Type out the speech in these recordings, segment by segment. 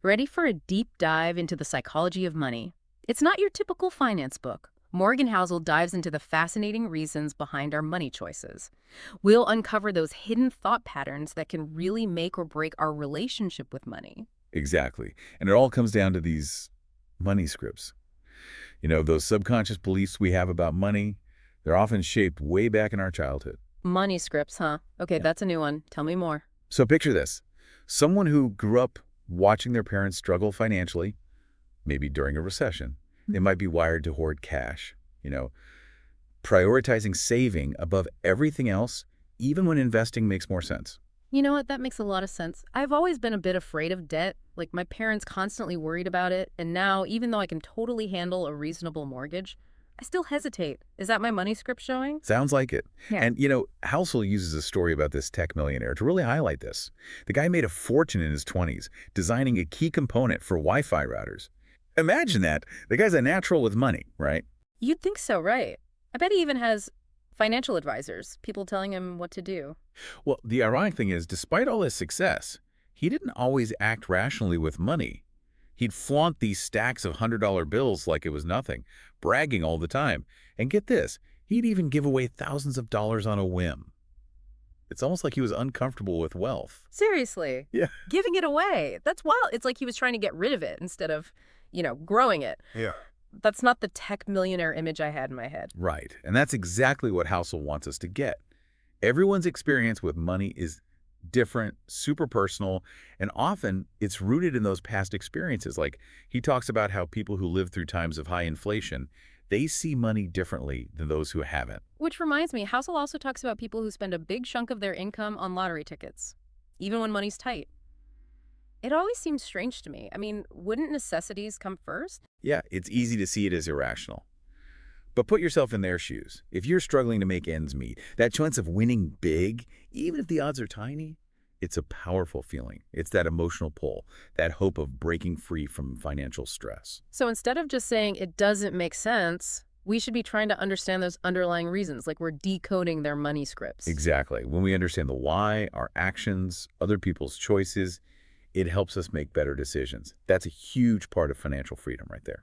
Ready for a deep dive into the psychology of money? It's not your typical finance book. Morgan Housel dives into the fascinating reasons behind our money choices. We'll uncover those hidden thought patterns that can really make or break our relationship with money. Exactly. And it all comes down to these money scripts. Those subconscious beliefs we have about money, they're often shaped way back in our childhood. Money scripts, huh? Okay, Yeah. that's a new one. Tell me more. So picture this. Someone who grew up watching their parents struggle financially, maybe during a recession, they might be wired to hoard cash, you know, prioritizing saving above everything else, even when investing makes more sense. You know what? That makes a lot of sense. I've always been a bit afraid of debt. Like, my parents constantly worried about it. And now, even though I can totally handle a reasonable mortgage, I still hesitate. Is that my money script showing? Sounds like it. Yeah. And, Housel uses a story about this tech millionaire to really highlight this. The guy made a fortune in his 20s, designing a key component for Wi-Fi routers. Imagine that. The guy's a natural with money, right? You'd think so, right? I bet he even has financial advisors, people telling him what to do. Well, the ironic thing is, despite all his success, he didn't always act rationally with money. He'd flaunt these stacks of $100 bills like it was nothing, bragging all the time. And get this, he'd even give away thousands of dollars on a whim. It's almost like he was uncomfortable with wealth. Seriously, Yeah. giving it away. That's wild. It's like he was trying to get rid of it instead of, growing it. Yeah. That's not the tech millionaire image I had in my head. Right. And that's exactly what Housel wants us to get. Everyone's experience with money is different, super personal, and often it's rooted in those past experiences. Like he talks about how people who live through times of high inflation, they see money differently than those who haven't. Which reminds me, Housel also talks about people who spend a big chunk of their income on lottery tickets, even when money's tight. It always seems strange to me. I mean, wouldn't necessities come first? Yeah, it's easy to see it as irrational. But put yourself in their shoes. If you're struggling to make ends meet, that chance of winning big, even if the odds are tiny, it's a powerful feeling. It's that emotional pull, that hope of breaking free from financial stress. So instead of just saying it doesn't make sense, we should be trying to understand those underlying reasons, like we're decoding their money scripts. Exactly. When we understand the why, our actions, other people's choices, it helps us make better decisions. That's a huge part of financial freedom right there.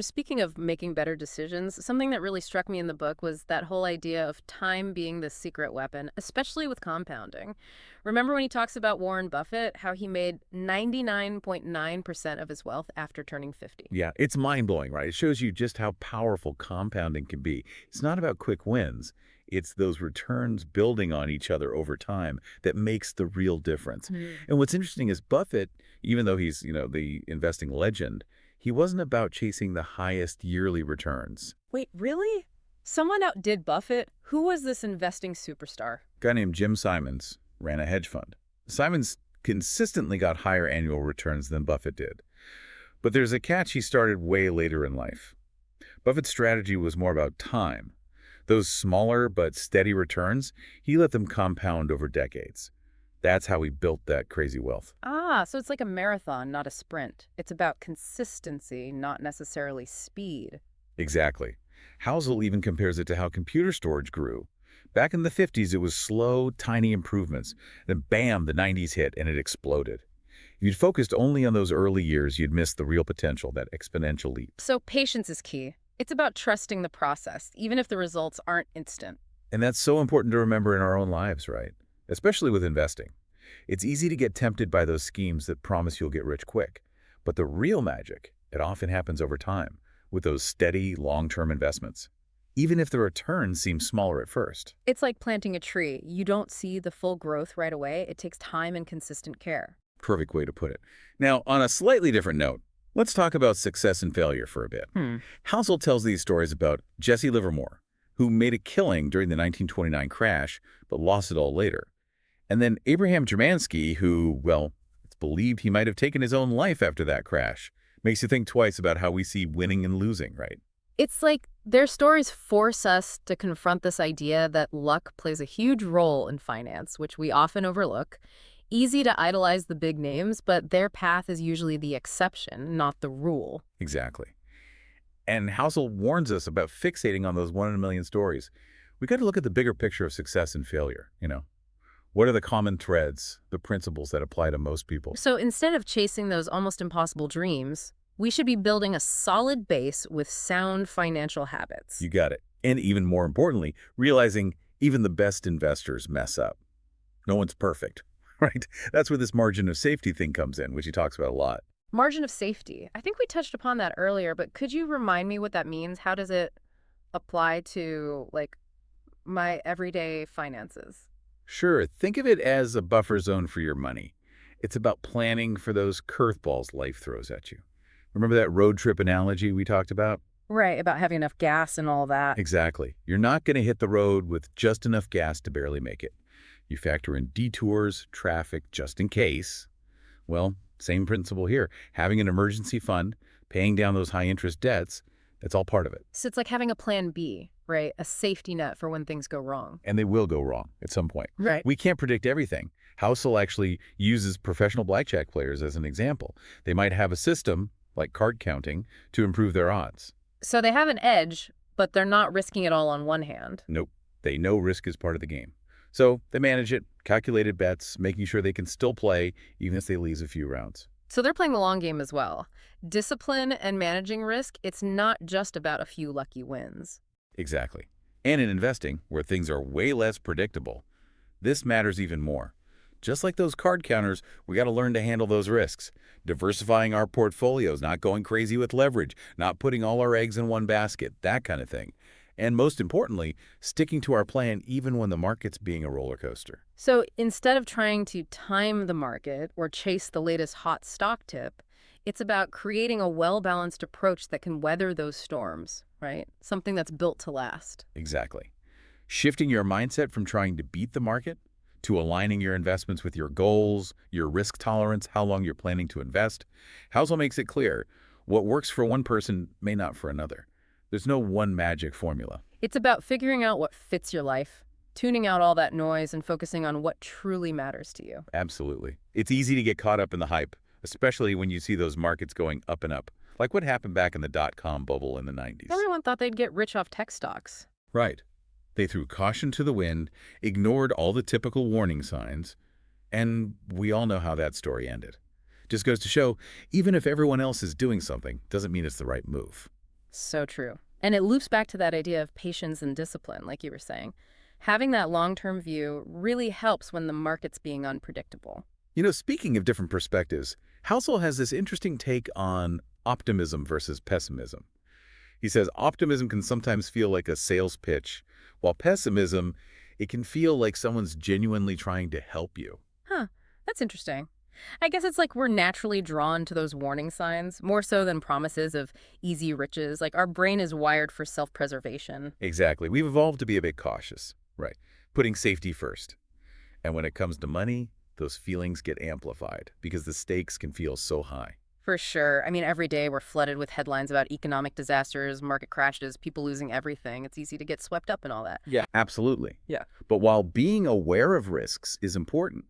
Speaking of making better decisions, something that really struck me in the book was that whole idea of time being the secret weapon, especially with compounding. Remember when he talks about Warren Buffett, how he made 99.9% of his wealth after turning 50? Yeah, it's mind-blowing, right? It shows you just how powerful compounding can be. It's not about quick wins. It's those returns building on each other over time that makes the real difference. And what's interesting is Buffett, even though he's, the investing legend, he wasn't about chasing the highest yearly returns. Wait, really? Someone outdid Buffett? Who was this investing superstar? A guy named Jim Simons ran a hedge fund. Simons consistently got higher annual returns than Buffett did. But there's a catch: he started way later in life. Buffett's strategy was more about time. Those smaller but steady returns, he let them compound over decades. That's how he built that crazy wealth. Ah, so it's like a marathon, not a sprint. It's about consistency, not necessarily speed. Exactly. Housel even compares it to how computer storage grew. Back in the 50s, it was slow, tiny improvements. Then bam, the 90s hit and it exploded. If you'd focused only on those early years, you'd miss the real potential, that exponential leap. So patience is key. It's about trusting the process, even if the results aren't instant. And that's so important to remember in our own lives, right? Especially with investing. It's easy to get tempted by those schemes that promise you'll get rich quick. But the real magic, it often happens over time, with those steady, long-term investments, even if the returns seem smaller at first. It's like planting a tree. You don't see the full growth right away. It takes time and consistent care. Perfect way to put it. Now, on a slightly different note, let's talk about success and failure for a bit. Housel tells these stories about Jesse Livermore, who made a killing during the 1929 crash, but lost it all later. And then Abraham Jermansky, who, well, it's believed he might have taken his own life after that crash. Makes you think twice about how we see winning and losing, right? It's like their stories force us to confront this idea that luck plays a huge role in finance, which we often overlook. Easy to idolize the big names, but their path is usually the exception, not the rule. Exactly. And Housel warns us about fixating on those one in a million stories. We got to look at the bigger picture of success and failure, What are the common threads, the principles that apply to most people? So instead of chasing those almost impossible dreams, we should be building a solid base with sound financial habits. You got it. And even more importantly, realizing even the best investors mess up. No one's perfect, right? That's where this margin of safety thing comes in, which he talks about a lot. Margin of safety. I think we touched upon that earlier, but could you remind me what that means? How does it apply to, like, my everyday finances? Sure, think of it as a buffer zone for your money. It's about planning for those curveballs life throws at you. Remember that road trip analogy we talked about? Right, about having enough gas and all that. Exactly. You're not going to hit the road with just enough gas to barely make it. You factor in detours, traffic, just in case. Well, same principle here. Having an emergency fund, paying down those high-interest debts, that's all part of it. So it's like having a plan B, right? A safety net for when things go wrong. And they will go wrong at some point. Right. We can't predict everything. Housel actually uses professional blackjack players as an example. They might have a system, like card counting, to improve their odds. So they have an edge, but they're not risking it all on one hand. Nope. They know risk is part of the game. So they manage it, calculated bets, making sure they can still play even if they lose a few rounds. So they're playing the long game as well. Discipline and managing risk, it's not just about a few lucky wins. Exactly. And in investing, where things are way less predictable, this matters even more. Just like those card counters, we got to learn to handle those risks. Diversifying our portfolios, not going crazy with leverage, not putting all our eggs in one basket, that kind of thing. And most importantly, sticking to our plan even when the market's being a roller coaster. So instead of trying to time the market or chase the latest hot stock tip, it's about creating a well-balanced approach that can weather those storms, right? Something that's built to last. Exactly. Shifting your mindset from trying to beat the market to aligning your investments with your goals, your risk tolerance, how long you're planning to invest. Housel makes it clear what works for one person may not for another. There's no one magic formula. It's about figuring out what fits your life, tuning out all that noise and focusing on what truly matters to you. Absolutely. It's easy to get caught up in the hype, especially when you see those markets going up and up, like what happened back in the dot-com bubble in the 90s. Everyone thought they'd get rich off tech stocks. Right. They threw caution to the wind, ignored all the typical warning signs, and we all know how that story ended. Just goes to show, even if everyone else is doing something, doesn't mean it's the right move. So true. And it loops back to that idea of patience and discipline, like you were saying. Having that long-term view really helps when the market's being unpredictable. You know, speaking of different perspectives, Housel has this interesting take on optimism versus pessimism. He says optimism can sometimes feel like a sales pitch, while pessimism, it can feel like someone's genuinely trying to help you. Huh, that's interesting. I guess it's like we're naturally drawn to those warning signs, more so than promises of easy riches. Like our brain is wired for self-preservation. Exactly. We've evolved to be a bit cautious, right? Putting safety first. And when it comes to money, those feelings get amplified because the stakes can feel so high. For sure. I mean, every day we're flooded with headlines about economic disasters, market crashes, people losing everything. It's easy to get swept up in all that. Yeah, absolutely. Yeah. But while being aware of risks is important,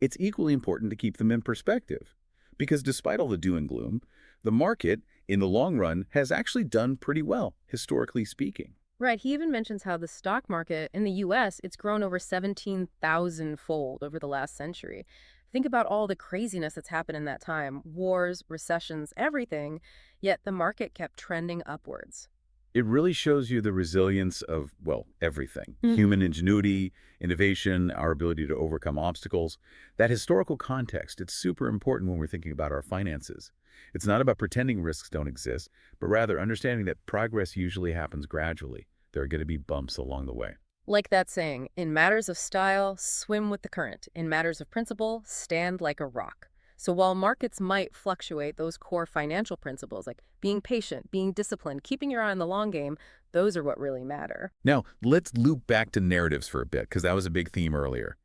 it's equally important to keep them in perspective. Because despite all the doom and gloom, the market, in the long run, has actually done pretty well, historically speaking. Right. He even mentions how the stock market in the U.S., it's grown over 17,000-fold over the last century. Think about all the craziness that's happened in that time. Wars, recessions, everything. Yet the market kept trending upwards. It really shows you the resilience of, well, everything. Human ingenuity, innovation, our ability to overcome obstacles. That historical context, it's super important when we're thinking about our finances. It's not about pretending risks don't exist, but rather understanding that progress usually happens gradually. There are going to be bumps along the way. Like that saying, in matters of style, swim with the current. In matters of principle, stand like a rock. So while markets might fluctuate, those core financial principles like being patient, being disciplined, keeping your eye on the long game, those are what really matter. Now, let's loop back to narratives for a bit, because that was a big theme earlier.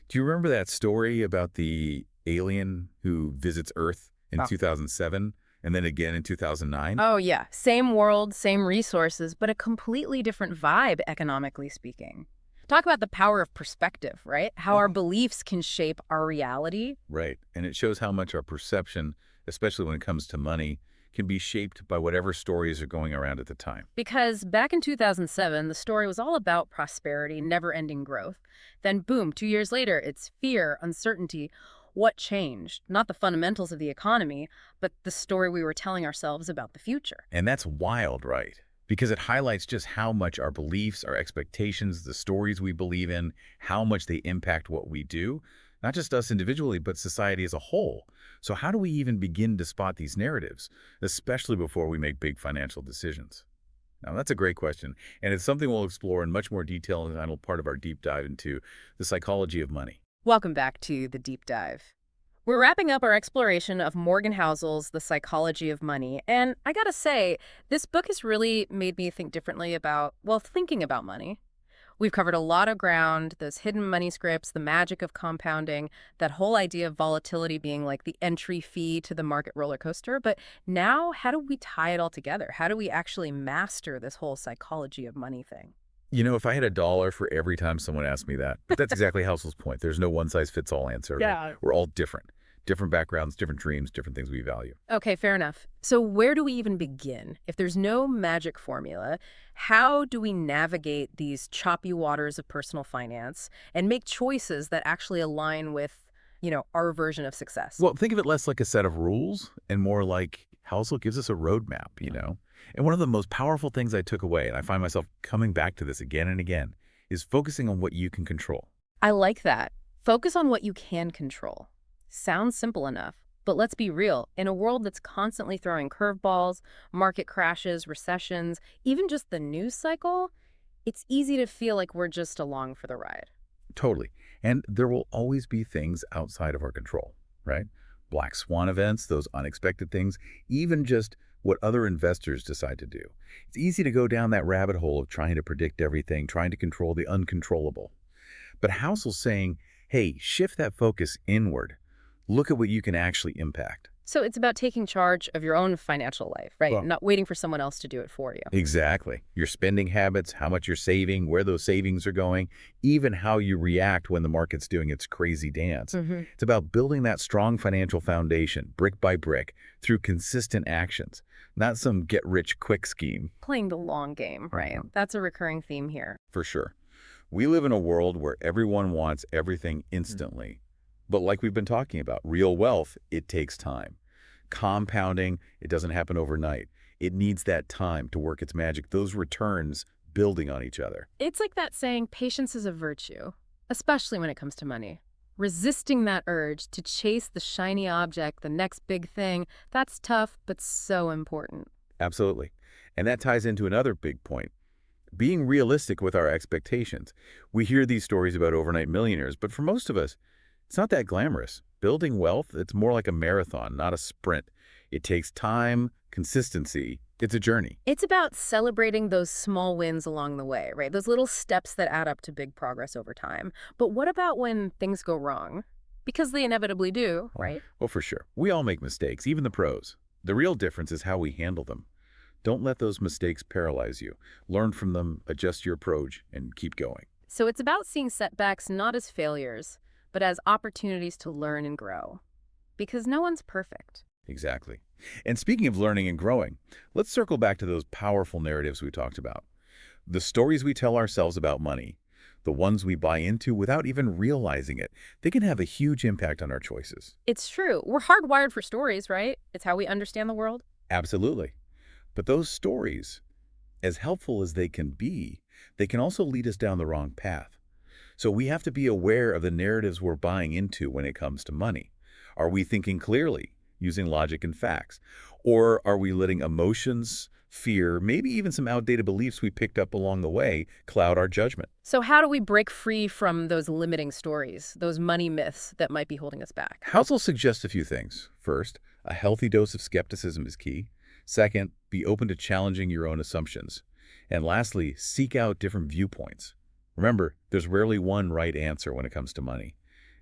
Do you remember that story about the alien who visits Earth in 2007 and then again in 2009? Oh, yeah. Same world, same resources, but a completely different vibe, economically speaking. Talk about the power of perspective, right? How our beliefs can shape our reality. Right. And it shows how much our perception, especially when it comes to money, can be shaped by whatever stories are going around at the time. Because back in 2007, the story was all about prosperity, never-ending growth. Then boom, 2 years later, it's fear, uncertainty. What changed? Not the fundamentals of the economy, but the story we were telling ourselves about the future. And that's wild, right? Because it highlights just how much our beliefs, our expectations, the stories we believe in, how much they impact what we do, not just us individually, but society as a whole. So how do we even begin to spot these narratives, especially before we make big financial decisions? Now, that's a great question, and it's something we'll explore in much more detail in the final part of our deep dive into the psychology of money. Welcome back to the deep dive. We're wrapping up our exploration of Morgan Housel's The Psychology of Money, and I gotta say, this book has really made me think differently about, well, thinking about money. We've covered a lot of ground, those hidden money scripts, the magic of compounding, that whole idea of volatility being like the entry fee to the market roller coaster. But now, how do we tie it all together? How do we actually master this whole psychology of money thing? You know, if I had $1 for every time someone asked me that, but that's exactly Housel's point. There's no one-size-fits-all answer. Right? Yeah. We're all different. Different backgrounds, different dreams, different things we value. Okay, fair enough. So where do we even begin? If there's no magic formula, how do we navigate these choppy waters of personal finance and make choices that actually align with, our version of success? Well, think of it less like a set of rules and more like Housel gives us a roadmap. And one of the most powerful things I took away, and I find myself coming back to this again and again, is focusing on what you can control. I like that. Focus on what you can control. Sounds simple enough, but let's be real. In a world that's constantly throwing curveballs, market crashes, recessions, even just the news cycle, it's easy to feel like we're just along for the ride. Totally. And there will always be things outside of our control, right? Black swan events, those unexpected things, even just what other investors decide to do. It's easy to go down that rabbit hole of trying to predict everything, trying to control the uncontrollable. But Housel's saying, hey, shift that focus inward. Look at what you can actually impact. So it's about taking charge of your own financial life, right? Well, Not waiting for someone else to do it for you. exactly. Your spending habits, how much you're saving, where those savings are going, even how you react when the market's doing its crazy dance. It's about building that strong financial foundation, brick by brick, through consistent actions, not some get-rich-quick scheme. Playing the long game, right? That's a recurring theme here. For sure. We live in a world where everyone wants everything instantly. But like we've been talking about, real wealth, it takes time. Compounding, it doesn't happen overnight. It needs that time to work its magic, those returns building on each other. It's like that saying, patience is a virtue, especially when it comes to money. Resisting that urge to chase the shiny object, the next big thing, that's tough, but so important. Absolutely. And that ties into another big point. Being realistic with our expectations. We hear these stories about overnight millionaires, but for most of us, it's not that glamorous. Building wealth, it's more like a marathon, not a sprint. It takes time, consistency. It's a journey. It's about celebrating those small wins along the way, right? Those little steps that add up to big progress over time. But what about when things go wrong? Because they inevitably do, right? Well, for sure. We all make mistakes, even the pros. The real difference is how we handle them. Don't let those mistakes paralyze you. Learn from them, adjust your approach, and keep going. So it's about seeing setbacks not as failures, but as opportunities to learn and grow. Because no one's perfect. Exactly. And speaking of learning and growing, let's circle back to those powerful narratives we talked about. The stories we tell ourselves about money, the ones we buy into without even realizing it, they can have a huge impact on our choices. It's true. We're hardwired for stories, right? It's how we understand the world. Absolutely. But those stories, as helpful as they can also lead us down the wrong path. So we have to be aware of the narratives we're buying into when it comes to money. Are we thinking clearly, using logic and facts? Or are we letting emotions, fear, maybe even some outdated beliefs we picked up along the way cloud our judgment? So how do we break free from those limiting stories, those money myths that might be holding us back? Housel suggests a few things. First, a healthy dose of skepticism is key. Second, be open to challenging your own assumptions. And lastly, seek out different viewpoints. Remember, there's rarely one right answer when it comes to money.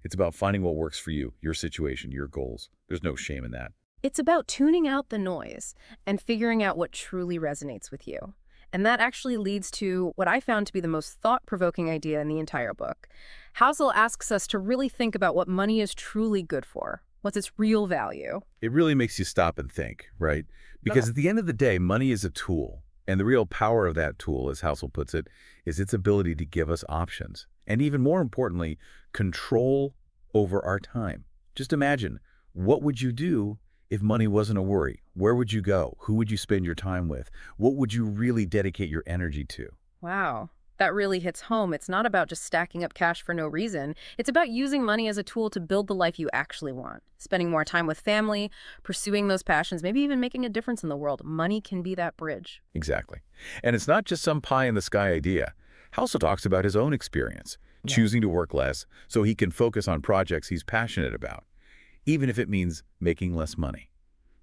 It's about finding what works for you, your situation, your goals. There's no shame in that. It's about tuning out the noise and figuring out what truly resonates with you. And that actually leads to what I found to be the most thought-provoking idea in the entire book. Housel asks us to really think about what money is truly good for. What's its real value? It really makes you stop and think, right? Okay. Because at the end of the day, money is a tool. And the real power of that tool, as Housel puts it, is its ability to give us options. And even more importantly, control over our time. Just imagine, what would you do if money wasn't a worry? Where would you go? Who would you spend your time with? What would you really dedicate your energy to? Wow. That really hits home. It's not about just stacking up cash for no reason. It's about using money as a tool to build the life you actually want. Spending more time with family, pursuing those passions, maybe even making a difference in the world. Money can be that bridge. Exactly. And it's not just some pie-in-the-sky idea. Housel talks about his own experience, Yeah. choosing to work less so he can focus on projects he's passionate about, even if it means making less money.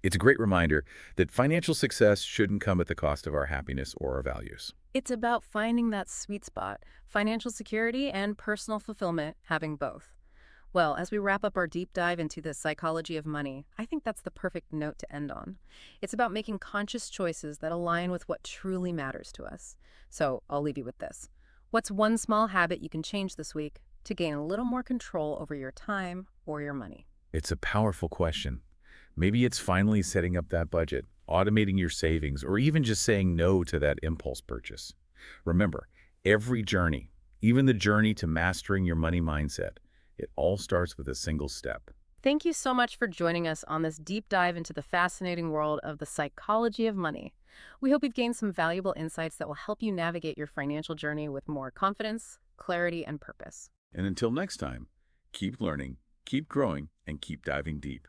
It's a great reminder that financial success shouldn't come at the cost of our happiness or our values. It's about finding that sweet spot, financial security and personal fulfillment, having both. Well, as we wrap up our deep dive into the psychology of money, I think that's the perfect note to end on. It's about making conscious choices that align with what truly matters to us. So I'll leave you with this. What's one small habit you can change this week to gain a little more control over your time or your money? It's a powerful question. Maybe it's finally setting up that budget, automating your savings, or even just saying no to that impulse purchase. Remember, every journey, even the journey to mastering your money mindset, it all starts with a single step. Thank you so much for joining us on this deep dive into the fascinating world of the psychology of money. We hope you've gained some valuable insights that will help you navigate your financial journey with more confidence, clarity, and purpose. And until next time, keep learning, keep growing, and keep diving deep.